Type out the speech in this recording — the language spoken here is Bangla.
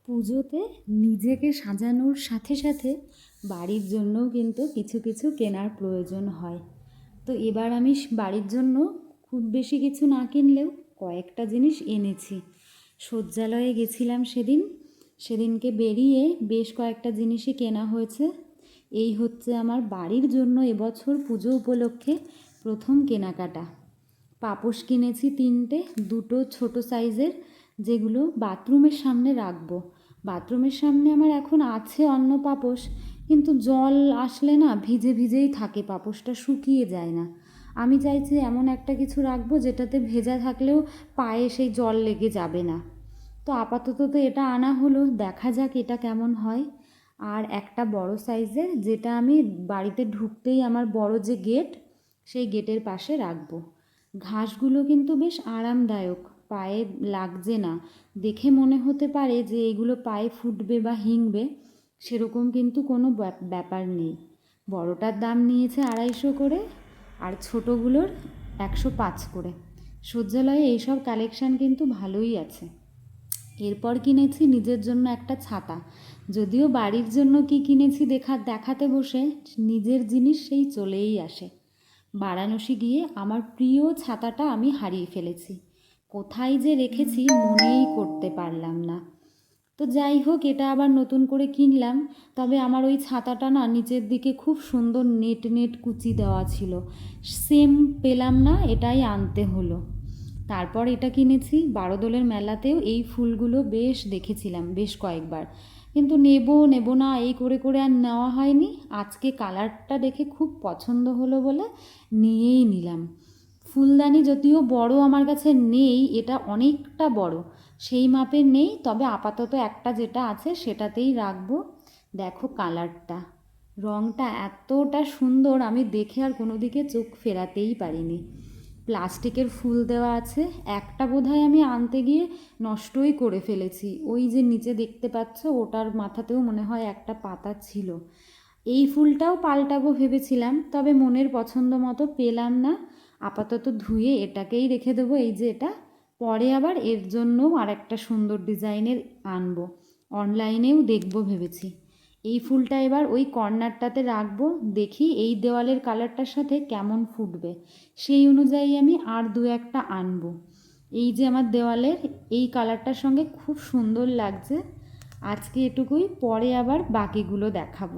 পুজোতে নিজেকে সাজানোর সাথে সাথে বাড়ির জন্যও কিন্তু কিছু কিছু কেনার প্রয়োজন হয়। তো এবার আমি বাড়ির জন্য খুব বেশি কিছু না কিনলেও কয়েকটা জিনিস এনেছি। শয্যালয়ে গেছিলাম সেদিনকে বেরিয়ে বেশ কয়েকটা জিনিসই কেনা হয়েছে। এই হচ্ছে আমার বাড়ির জন্য এবছর পুজো উপলক্ষে প্রথম কেনাকাটা। পাপোশ কিনেছি 3টে, 2টো ছোটো সাইজের, যেগুলো বাথরুমের সামনে রাখবো। বাথরুমের সামনে আমার এখন আছে অন্য পাপোশ, কিন্তু জল আসলে না ভিজে ভিজেই থাকে, পাপোশটা শুকিয়ে যায় না। আমি চাইছি এমন একটা কিছু রাখবো যেটাতে ভেজা থাকলেও পায়ে সেই জল লেগে যাবে না। তো আপাতত তো এটা আনা হলো, দেখা যাক এটা কেমন হয়। আর একটা বড় সাইজের, যেটা আমি বাড়িতে ঢুকতেই আমার বড় যে গেট, সেই গেটের পাশে রাখবো। ঘাসগুলো কিন্তু বেশ আরামদায়ক, পায়ে লাগছে না। দেখে মনে হতে পারে যে এগুলো পায়ে ফুটবে বা হিংবে, সেরকম কিন্তু কোনো ব্যাপার নেই। বড়টার দাম নিয়েছে 250 করে, আর ছোটোগুলোর 105 করে। শয্যালয়ে এইসব কালেকশান কিন্তু ভালোই আছে। এরপর কিনেছি নিজের জন্য একটা ছাতা। যদিও বাড়ির জন্য কি কিনেছি দেখাতে বসে নিজের জিনিস সেই চলেই আসে। বারাণসী গিয়ে আমার প্রিয় ছাতাটা আমি হারিয়ে ফেলেছি। কোথায় যে রেখেছি মনেই করতে পারলাম না। তো যাই হোক, এটা আবার নতুন করে কিনলাম। তবে আমার ওই ছাতাটা না নিচের দিকে খুব সুন্দর নেট নেট কুচি দেওয়া ছিল, সেম পেলাম না, এটাই আনতে হলো। তারপর এটা কিনেছি বারোদোলের মেলাতেও এই ফুলগুলো বেশ দেখেছিলাম বেশ কয়েকবার, কিন্তু নেব না এই করে করে আর নেওয়া হয়নি। আজকে কালারটা দেখে খুব পছন্দ হলো বলে নিয়েই নিলাম। ফুলদানি যদিও বড় আমার কাছে নেই, এটা অনেকটা বড়, সেই মাপের নেই, তবে আপাতত একটা যেটা আছে সেটাতেই রাখবো। দেখো কালারটা, রঙটা এতটা সুন্দর, আমি দেখে আর কোনো দিকে চোখ ফেরাতেই পারিনি। প্লাস্টিকের ফুল দেওয়া আছে, একটা বোধহয় আমি আনতে গিয়ে নষ্টই করে ফেলেছি। ওই যে নিচে দেখতে পাচ্ছ, ওটার মাথাতেও মনে হয় একটা পাতা ছিল। এই ফুলটাও পাল্টাবো ভেবেছিলাম, তবে মনের পছন্দ মতো পেলাম না। আপাতত ধুয়ে এটাকেই রেখে দেবো, এই যে এটা। পরে আবার এর জন্য আর একটা সুন্দর ডিজাইনের আনবো, অনলাইনেও দেখবো ভেবেছি। এই ফুলটা এবার ওই কর্নারটাতে রাখবো, দেখি এই দেওয়ালের কালারটার সাথে কেমন ফুটবে, সেই অনুযায়ী আমি আর 2-1টা আনবো। এই যে আমার দেওয়ালের এই কালারটার সঙ্গে খুব সুন্দর লাগছে। আজকে এটুকুই, পরে আবার বাকিগুলো দেখাবো।